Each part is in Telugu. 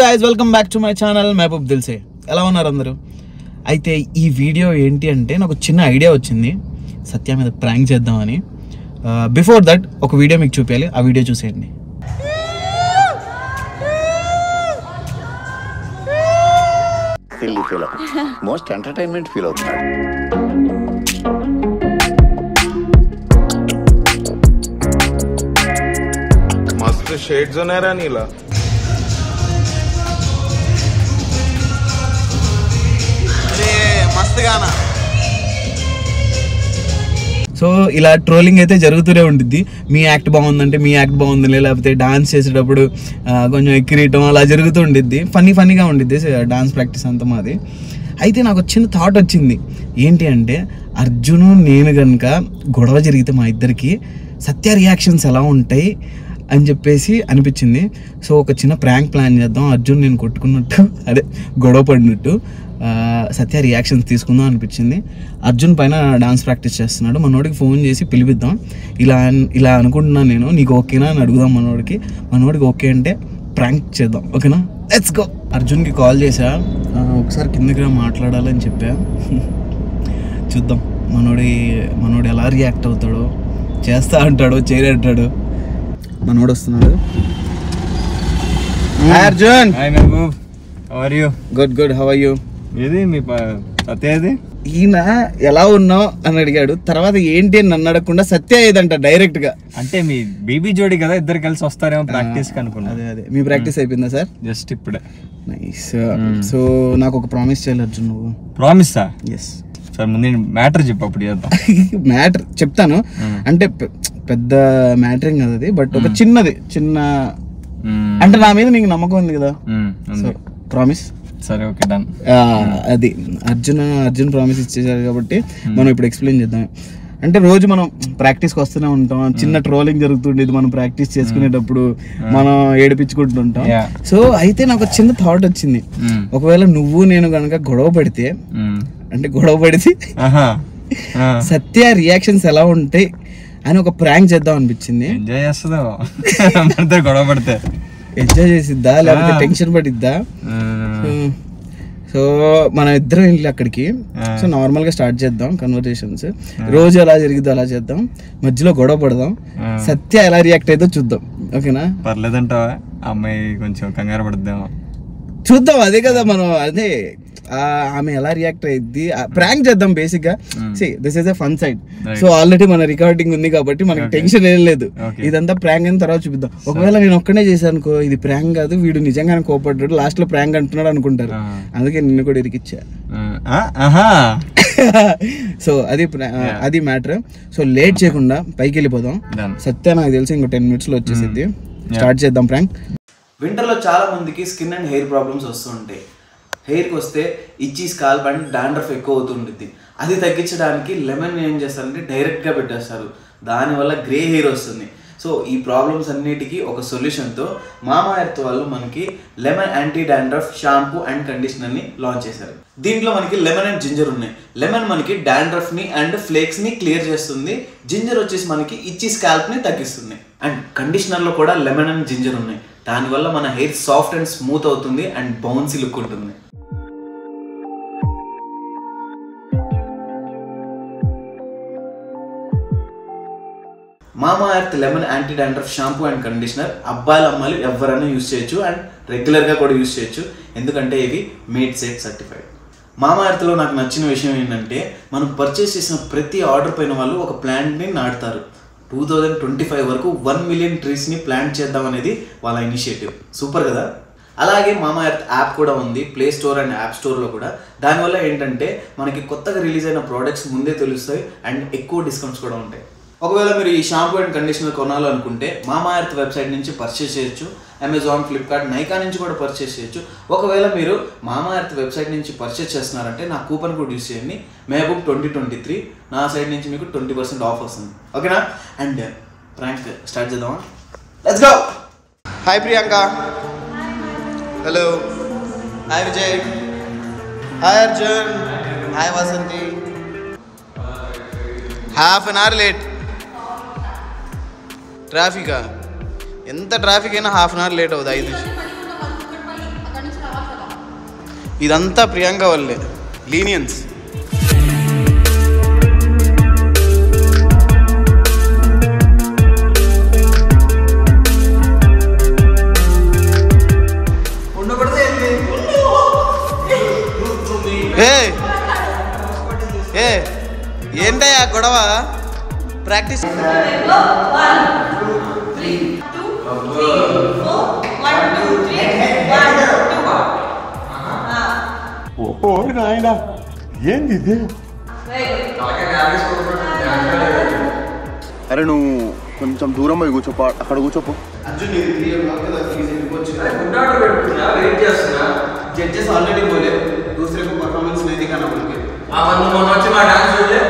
guys, welcome back to my channel Mehboob Dil Se. ఎలా ఉన్నారు అందరూ? అయితే ఈ వీడియో ఏంటి అంటే నాకు చిన్న ఐడియా వచ్చింది సత్య మీద ప్రాంక్ చేద్దామని. బిఫోర్ దట్ ఒక వీడియో మీకు చూపించాలి, ఆ వీడియో చూసేయండి. Silly feel most entertainment feel అవుతున్నాడు. मस्त शेड्स ఉన్నాయరా నీలా. అరే మస్త్ గానా. సో ఇలా ట్రోలింగ్ అయితే జరుగుతూనే ఉంటుంది. మీ యాక్ట్ బాగుందంటే మీ యాక్ట్ బాగుంది, లేకపోతే డాన్స్ చేసేటప్పుడు కొంచెం ఎక్కిరీయటం అలా జరుగుతూ ఉండిద్ది. ఫన్నీగా ఉండిద్ది డాన్స్ ప్రాక్టీస్ అంతా మాది. అయితే నాకు చిన్న థాట్ వచ్చింది, ఏంటి అంటే అర్జును నేను కనుక గొడవ జరిగితే మా ఇద్దరికి సత్య రియాక్షన్స్ ఎలా ఉంటాయి అని చెప్పేసి అనిపించింది. సో ఒక చిన్న ప్రాంక్ ప్లాన్ చేద్దాం. అర్జున్ నేను కొట్టుకున్నట్టు అదే గొడవ పడినట్టు సత్య రియాక్షన్స్ తీసుకుందాం అనిపించింది. అర్జున్ పైన డాన్స్ ప్రాక్టీస్ చేస్తున్నాడు, మనోడికి ఫోన్ చేసి పిలిపిద్దాం. ఇలా అనుకుంటున్నాను నేను, నీకు ఓకేనా అని అడుగుదాం మనోడికి ఓకే అంటే ప్రాంక్ చేద్దాం. ఓకేనా, లెట్స్ గో. అర్జున్కి కాల్ చేసా, ఒకసారి కిందకి మాట్లాడాలని చెప్పా. చూద్దాం మనోడు ఎలా రియాక్ట్ అవుతాడో, చేస్తా అంటాడో చేయరంటాడు. మనోడు వస్తున్నాడు. Arjun, hi Mehboob, how are you? Good, how are you? ఏది మీ సత్యది? ఈయన ఎలా ఉన్నావు అని అడిగాడు. తర్వాత ఏంటి అని నన్ను అడగకుండా సత్య ఏదంట డైరెక్ట్ గా. అంటే మీ బీబీ జోడి కదా, ఇద్దరు కలిసి వస్తారేమో ప్రాక్టీస్ కి అనుకున్నా. అదే మీ ప్రాక్టీస్ అయిపోయిందా సార్? జస్ట్ ఇప్పుడే. నైస్. సో నాకు ఒక ప్రామిస్ చేయాలి అర్జున్ నువ్వు. ప్రామిసా? ఎస్ సార్, ముందు మ్యాటర్ చెప్పు, అప్పుడు చేద్దాం. మ్యాటర్ చెప్తాను, అంటే పెద్ద మ్యాటరింగ్ కదా అది, బట్ ఒక చిన్న అంటే నా మీద నీకు నమ్మకం ఉంది కదా, సో ప్రామిస్. సరే, ఓకే, డన్. అది అర్జున్ ప్రామిస్ ఇచ్చేసారు కాబట్టి మనం ఇప్పుడు ఎక్స్ప్లెయిన్ చేద్దాం. అంటే రోజు మనం ప్రాక్టీస్కి వస్తూనే ఉంటాం, చిన్న ట్రోలింగ్ జరుగుతుండేది మనం ప్రాక్టీస్ చేసుకునేటప్పుడు, మనం ఏడిపించుకుంటుంటాం. సో అయితే నాకు ఒక చిన్న థాట్ వచ్చింది, ఒకవేళ నువ్వు నేను కనుక గొడవ పడితే సత్య రియాక్షన్స్ ఎలా ఉంటాయి అని ఒక ప్రాంక్ చేద్దాం అనిపించింది. ఎంజాయ్ చేస్తుందా గొడవ పడితే? ఎంజాయ్ చేసిద్దా లేకపోతే టెన్షన్ పడిద్దా? సో మనం ఇద్దరం వెళ్ళి అక్కడికి, సో నార్మల్ గా స్టార్ట్ చేద్దాం కన్వర్సేషన్స్. రోజు ఎలా జరిగిద్దో అలా చేద్దాం, మధ్యలో గొడవ పడదాం, సత్య ఎలా రియాక్ట్ అయితే చూద్దాం. ఓకేనా? పర్లేదంటావా? అమ్మాయి కొంచెం కంగారు పడుద్దామా? చూద్దాం, అదే కదా మనం, అదే ఆమె ఎలా రియాక్ట్ అయ్యిద్ది, ప్రాంక్ చేద్దాం బేసిక్ గా. This is a fun side. So already మన రికార్డింగ్ ఉంది కాబట్టి మనకి టెన్షన్ ఏం లేదు. ఇదంతా ప్రాంక్ అయిన తర్వాత చూపిద్దాం. ఒకవేళ నేను ఒక్కనే చేశాను అనుకో, ఇది ప్రాంక్ కాదు, వీడు నిజంగానే కోపడ్డాడు, లాస్ట్ లో ప్రాంక్ అంటున్నాడు అనుకుంటారు, అందుకే నిన్ను కూడా ఇరికిచ్చా. సో అది మ్యాటర్. సో లేట్ చేయకుండా పైకి వెళ్ళిపోదాం. సత్య నాకు తెలిసి ఇంకో 10 minutes లో వచ్చేసిద్ది. స్టార్ట్ చేద్దాం ప్రాంక్. వింటర్లో చాలా మందికి స్కిన్ అండ్ హెయిర్ ప్రాబ్లమ్స్ వస్తూ ఉంటాయి. హెయిర్కి వస్తే ఇచ్చి స్కాల్ప్ అండ్ డాండ్రఫ్ ఎక్కువ అవుతుంటుంది. అది తగ్గించడానికి లెమన్ ఏం చేస్తారంటే డైరెక్ట్గా పెట్టేస్తారు, దానివల్ల గ్రే హెయిర్ వస్తుంది. సో ఈ ప్రాబ్లమ్స్ అన్నిటికీ ఒక సొల్యూషన్తో మామా ఎర్త్ వాళ్ళు మనకి lemon anti dandruff shampoo and కండిషనర్ని లాంచ్ చేశారు. దీంట్లో మనకి లెమన్ అండ్ జింజర్ ఉన్నాయి. లెమన్ మనకి డాండ్రఫ్ని అండ్ ఫ్లేక్స్ని క్లియర్ చేస్తుంది, జింజర్ వచ్చేసి మనకి ఇచ్చి స్కాల్ప్ని తగ్గిస్తుంది. అండ్ కండిషనర్లో కూడా లెమన్ అండ్ జింజర్ ఉన్నాయి, దానివల్ల మన హెయిర్ సాఫ్ట్ అండ్ స్మూత్ అవుతుంది అండ్ బౌన్సీ లుక్ ఉంటుంది. మామా earth lemon anti dandruff shampoo and conditioner అబ్బాయిలు అమ్మాయిలు ఎవరైనా యూజ్ చేయొచ్చు అండ్ రెగ్యులర్గా కూడా యూజ్ చేయొచ్చు, ఎందుకంటే ఇవి మేడ్ సెట్ సర్టిఫైడ్. మామా ఎర్త్లో నాకు నచ్చిన విషయం ఏంటంటే మనం పర్చేస్ చేసిన ప్రతి ఆర్డర్ పైన వాళ్ళు ఒక ప్లాంట్ని నాటుతారు. 2025 వరకు 1 million ట్రీస్ని ప్లాంట్ చేద్దాం అనేది వాళ్ళ ఇనిషియేటివ్. సూపర్ కదా? అలాగే మామా ఎర్త్ యాప్ కూడా ఉంది, ప్లే స్టోర్ అండ్ యాప్ స్టోర్లో కూడా. దానివల్ల ఏంటంటే మనకి కొత్తగా రిలీజ్ అయిన ప్రోడక్ట్స్ ముందే తెలుస్తాయి అండ్ ఎక్కువ డిస్కౌంట్స్ కూడా ఉంటాయి. ఒకవేళ మీరు ఈ షాంపూ అండ్ కండిషనర్ కొనాలనుకుంటే మామా ఎర్త్ వెబ్సైట్ నుంచి పర్చేస్ చేయొచ్చు, అమెజాన్, ఫ్లిప్కార్ట్, నైకా నుంచి కూడా పర్చేస్ చేయొచ్చు. ఒకవేళ మీరు మామా ఎర్త్ వెబ్సైట్ నుంచి పర్చేస్ చేస్తున్నారంటే నా కూపన్ కోడ్ యూస్ చేయండి, మెహబూబ్ 2023. నా సైడ్ నుంచి మీకు 20% ఆఫ్ వస్తుంది. ఓకేనా? అండ్ ప్రాంక్ స్టార్ట్ చేద్దామా? Let's go. Hi Priyanka. Hello. Hi Vijay. Hi Arjun. Hi Vasanthi. Half an hour late. ట్రాఫికా? ఎంత ట్రాఫిక్ అయినా హాఫ్ అన్ అవర్ లేట్ అవుతుంది. 5 నిమిషాలు. ఇదంతా ప్రియాంక వల్లే లీనియన్స్. ఏంటయ్యా గొడవ? ప్రాక్టీస్ ఏంది? అరే నువ్వు కొంచెం దూరం పోయి కూర్చోపో, అక్కడ కూర్చోపో. జడ్జెస్ ఆల్రెడీ बोले दूसरे को परफॉर्मेंस नहीं दिखाना बोल के మొన్న వచ్చి మా డాన్స్ చూడలే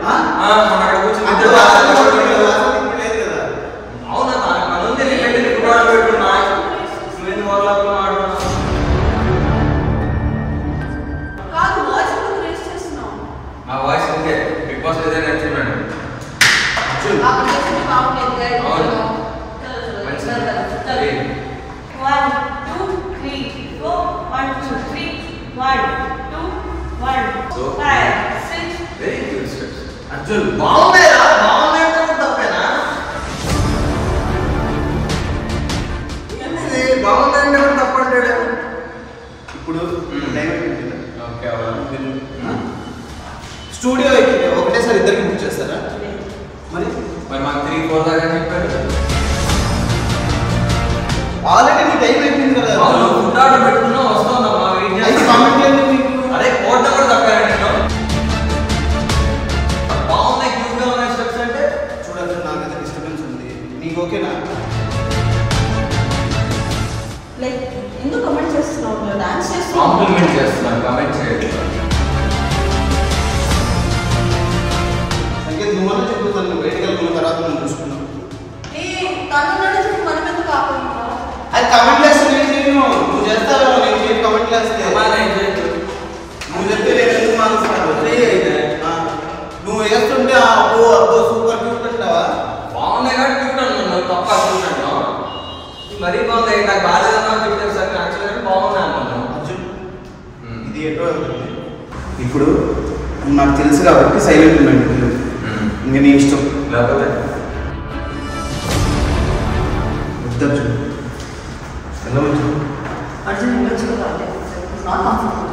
మొన్న అక్కడ కూర్చొని అవునా మనోంది రిలేటెడ్ ఫుట్బాల్ పెట్టుకున్నా స్విమ్ వాళ్ళ ఆడుతున్నా కాదు వాయిస్ ఎందుకు రేస్ చేస్తున్నావు? మా వాయిస్ ఓకే బిగ్ బాస్ ఏదైనా నచ్చున్నాడు అక్కడ చేస్తే బాగుండేది గైడ్. అవును. చల్ 1 2 3 4 1 2 3 1 2 1 5 6 వెరీ గుడ్ స్టెప్స్. అర్జున్ బాగుందేరా బాగుందంటే కూడా తప్పేనా? ఏంది బాగుందంటే కూడా తప్పంటాడు. ఇప్పుడు ఓకే అవును. స్టూడియో ఎక్కితే ఒకటేసారి ఇద్దరికి బుక్ చేస్తారా? మరి మాకు 3-4 దాకా చెప్పారు. ఆల్రెడీ నీ టైం అయిపోయింది కదా. అవును ఫుడ్ ఆర్డర్ పెట్టుకున్నా వస్తుందమ్మా వెయిట్ చేసి కామెంట్ చేయండి మీకు. అరే కోట కూడా తప్పారు నేను బాగున్నాయి క్యూట్గా ఉన్నాయి స్టెప్స్ అంటే చూడాలి. నాకైతే డిస్టర్బెన్స్ ఉంది. నీకు ఓకేనా? లైక్ ఎందుకు కమెంట్ చేస్తున్నావు? నువ్వు డాన్స్ చేస్తున్నావు. కాంప్లిమెంట్ చేస్తున్నాను కామెంట్ చేయండి. సంకేత్ నువ్వు చెప్పుతాను. నువ్వు బయటకు వెళ్ళిన తర్వాత మనం చూసుకున్నాం. ఏ తను నడిచి మనం ఎందుకు ఆపము? అది కమెంట్ వేస్తే నేను నువ్వు చేస్తావా? నేను చేయను కమెంట్ వేస్తే నువ్వు చెప్తే నేను ఎందుకు మానేస్తాను? నువ్వు వేస్తుంటే అబ్బో అబ్బో సూపర్ క్యూట్ అంటావా? బాగున్నాయి కాబట్టి క్యూట్ అన్నాను తప్ప అనుకున్నాను. మరీ బాగుంది నాకు బాగాలేదన్నా చెప్తారు సార్ యాక్చువల్గా బాగున్నాయి అన్నాను. అర్జున్ ఇది ఎటో అవుతుంది. ఇప్పుడు నాకు తెలుసు కాబట్టి సైలెంట్ ఉన్నాను. ఇంక నీ ఇష్టం. లేకపోతే అర్జున్ వెళ్ళవచ్చు. అర్జున్ ఇంకొచ్చి కావాలి. Not comfortable.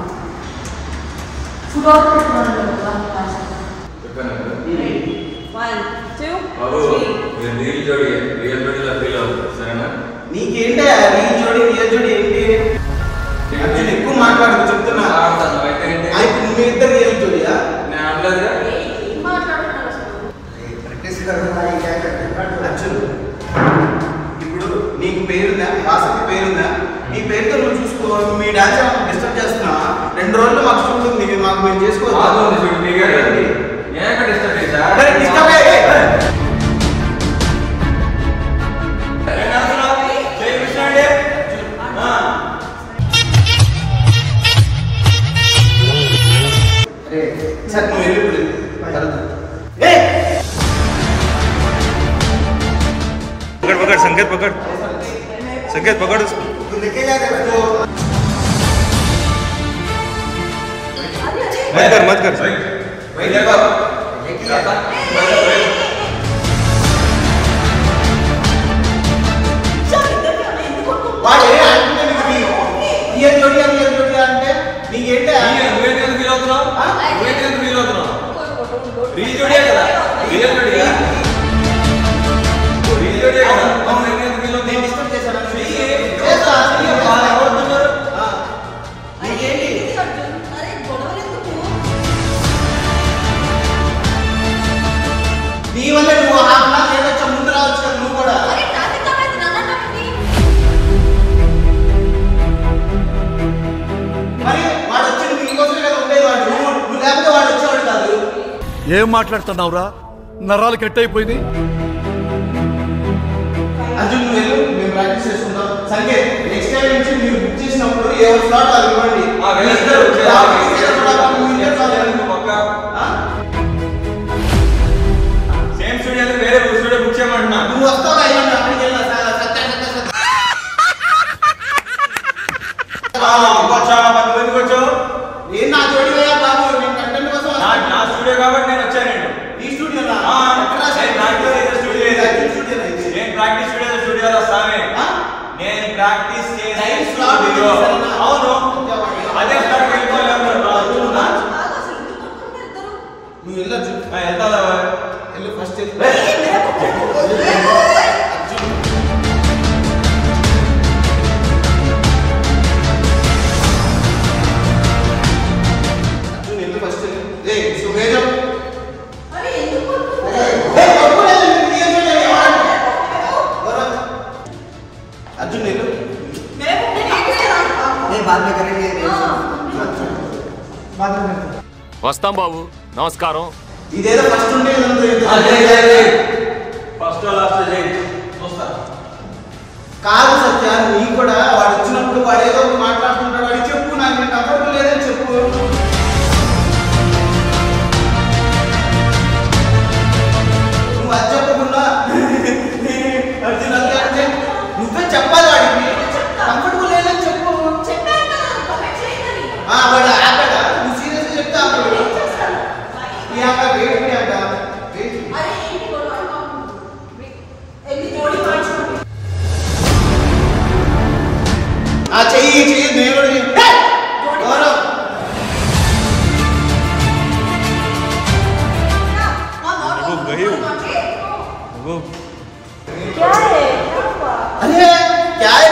ఫుడ్ ఆర్డర్ పెట్టుకున్నాను కదా. 1 2 3 రియల్ జోడి ఫీల్ అవుతుంది సరేనా? నీకేంటే రియల్ జోడి ఏంటి? అర్జున్ ఎక్కువ మాట్లాడదు చెప్తున్నా. ఆడతాను అయితే ఏంటి? ఇప్పుడు నువ్వు ఇద్దరు రియల్ జోడియా? నేను అనలేదుగా. ఏం మాట్లాడుతున్నారు అసలు? అర్జున్ ఇప్పుడు నీకు పేరుందా? వాసకి పేరుందా? నీ పేరుతో నువ్వు చూసుకో. మీ డాన్స్ డిస్టర్బ్ చేస్తున్నా. 2 రోజులు మాకు షూట్ ఉంది. మాకు మేము చేసుకోవచ్చు. బాగుంది చూడు ఫిగర్ ఏంటి? నేను ఎక్కడ డిస్టర్బ్ చేశా? డిస్టర్బ్ సార్ నువ్వు వెళ్ళి पकड़ संकेत पकड़ संकेत पकड़ उसको मत कर అంటే నీకేంటే ఫీల్ అవుతున్నావు రియల్ జోడియా కదా రియల్ జోడియా రియల్ జోడియా కదా నేను డిస్టర్బ్ చేశాను. అరే గొడవలు ఎందుకు? నీ వల్ల నువ్వు హాఫ్ అన్ అవర్ లేట్ వచ్చా. ముందు రావచ్చు కదా నువ్వు కూడా. అరే ట్రాఫిక్ అనేది నన్నటి మరి వాడు వచ్చింది నీకోసమే కదా ఉండేది. వాడు నువ్వు లేకపోతే వాడు వచ్చేవాడు కాదు. ఏం మాట్లాడుతున్నావురా? నరాలు కట్ అయిపోయింది. అర్జున్ నువ్వు వెళ్ళు. మేము ప్రాక్టీస్ చేసుకుంటాం. సంకేత్ నెక్స్ట్ టైం నుంచి మీరు బుక్ చేసినప్పుడు ఎవరు స్లాట్ అది ఇవ్వండి. సేమ్ స్టూడియో వేరే స్టూడియో బుక్ చేయమంటున్నా నువ్వు వస్తావు అయ్యండి. అక్కడికి వెళ్ళినా ఎందుకు వచ్చావు అవును అదే స్టార్ట్ వెళ్ళిపోలేము నువ్వు వెళ్ళొచ్చు వెళ్తా వెళ్ళు ఫస్ట్ అర్జున్ వెళ్ళు ఫస్ట్ సుమేజం अर्जुन ले लो नहीं बाद में करेंगे बाद में వస్తాం బాబు నమస్కారం ఇదేదో ఫస్ట్ ఉండే ఫస్ట్ లాస్ట్ చేయి చూస్తా కాదు సత్య నీ కూడా వాడు వచ్చినప్పుడు వాడు ఏదో మాట్లాడుతుంటాడు వాడు చెప్పు నాకు కంఫర్టబుల్ లేదని చెప్పు నువ్వు అది చెప్పకుండా అర్జున్ అంటే నువ్వే చెప్పాలి వాడికి కంఫర్టబుల్ లేదని చెప్పు వాడు ఆపాడా నువ్వు సీరియస్గా చెప్తే ఆపాడు ప్రియాంక వెయిట్ ప్రియాంక వెయిట్ చెయ్యి నేను కూడా अरे क्या है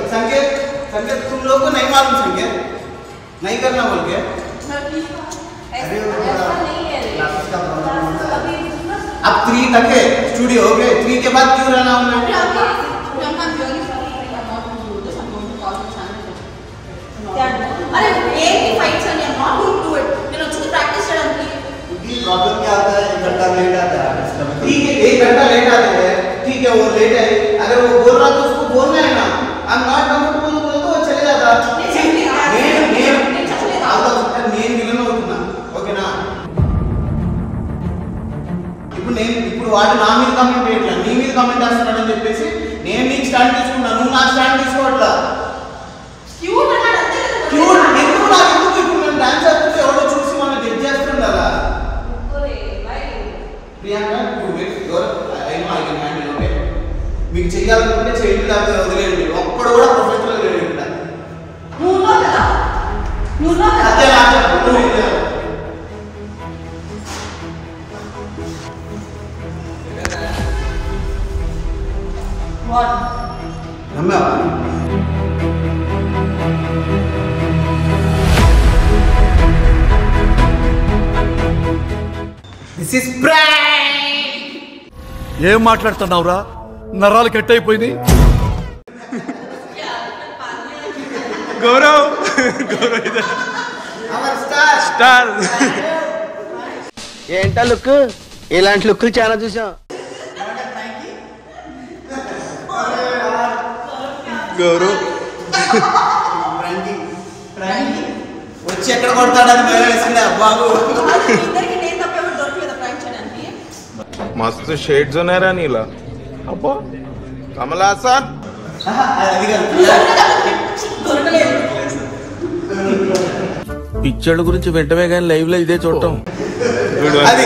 संकेत संकेत तुम लोग को नहीं मालूम संकेत नहीं करना बोल के अब 3 तक है स्टूडियो हो गए 3 के बाद क्यों रहना हमने अरे एक ही fights and I'm not going to do it నేను వచ్చి ప్రాక్టీస్ చేయడానికి प्रॉब्लम क्या आता है 1 घंटा लेट आता है ठीक है 1 घंटा लेट आते हैं ठीक है वो लेट है अगर वो बोल रहा तो उसको बोलना है ना आई एम नॉट कंफर्टेबल बोल तो वो चले जाता నేను విలన్ అవుతున్నా ఓకేనా ఇప్పుడు వాడు నా మీద కామెంట్ చేయట్లా నీ మీద కామెంట్ చేస్తున్నాడని చెప్పేసి నేను నీకు స్టాండ్ తీసుకున్నా నువ్వు నా స్టాండ్ తీసుకోవట్లా క్యూట్ అన్నాడు అంతే కదా క్యూట్ ఎందుకు నాకు ఎందుకు ఇప్పుడు నేను డాన్స్ చేస్తుంటే ఎవడో చూసి మన జడ్జ్ చేస్తుండాలా Priyanka I can handle okay మీకు చెయ్యాలనుకుంటే చేయండి లేకపోతే వదిలేయండి ఒక్కడు కూడా ప్రొఫెషనల్ లేడు ఇక్కడ నువ్వు కదా అదే నాకు వాట్ నమ్మావా దిస్ ఇస్ ప్రాంక్ ఏం మాట్లాడుతున్నావురా నరాలు కట్ అయిపోయింది గౌరవ్ గౌరవ్ ఇదే అవర్ స్టార్ స్టార్ ఏంటా లుక్ ఇలాంటి లుక్లు చాలా చూసాం గౌరవ్ వచ్చి ఎక్కడ కొడతాడని భయమేసింది బాబు ఇద్దరికి నేను తప్ప ఎవరు దొరకలేదు ప్రాంక్ చేయడానికి మస్తు షేడ్స్ ఉన్నారా నీలా అబ్బా కమలాసన్ అది కాదు దొరకలేదు పిక్చర్ల గురించి వెంటనే కానీ లైవ్ లో ఇదే చూడటం అది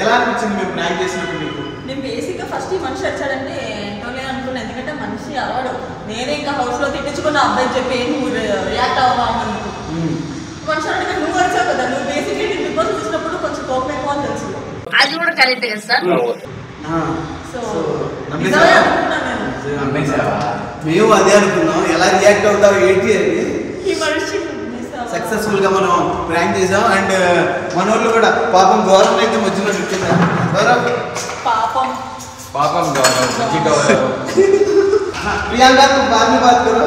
ఎలా అనిపించింది మేము ప్రాంక్ చేసినప్పుడు మీకు నేను బేసిక్గా ఫస్ట్ ఈ మనిషి వచ్చాడంటే ఏంటోలే అనుకున్నా ఎందుకంటే మనిషి అలవాడు నేనే ఇంకా హౌస్ లో తిట్టించుకున్న అబ్బాయి చెప్పి నువ్వు రియాక్ట్ అవ్వమా మనిషి అంటే నువ్వు వచ్చావు కదా నువ్వు బేసిక్లీ నేను బిగ్ బాస్ చూసినప్పుడు కొంచెం కోపం ఎక్కువ అని తెలుసు అది కూడా కరెక్ట్ కదా సార్ సో నమ్మేసావా? మేము అదే అనుకున్నాం ఎలా రియాక్ట్ అవుతావు ఏంటి అని ఈ మనిషి సక్సెస్ఫుల్ గా మనం ప్రాంక్ చేసాం అండ్ మన వాళ్ళు కూడా పాపం గౌరవం అయితే మధ్యలో చూపించారు గౌరవ్ పాపం ప్రియాంక तुम बाद में बात करो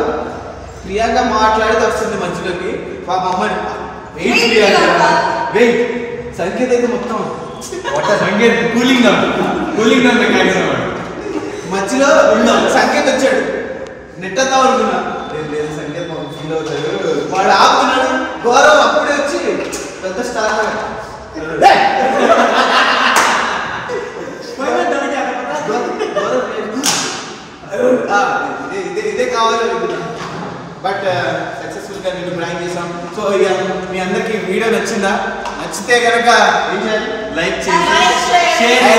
ప్రియాంక మాట్లాడితే వస్తుంది మధ్యలోకి పాపం అమ్మాయి వెయిట్ ప్రియాంక వెయిట్ సంకేత్ అయితే మొత్తం సంగీత్ కూలింగ్ డౌన్ మధ్యలో సంకేత్ వచ్చాడు నెట్ అంతా అనుకున్నా లేదు సంకేత్ పాపం ఫీల్ అవుతాడు వాడు ఆపుతున్నాడు గౌరవ్ అప్పుడే వచ్చి పెద్ద స్టార్ ఇదే కావాలి అనుకున్నా బట్ సక్సెస్ఫుల్ గా నేను ప్రాంక్ చేసాం సో ఇక మీ అందరికి వీడియో నచ్చిందా నచ్చితే కనుక లైక్ చేసి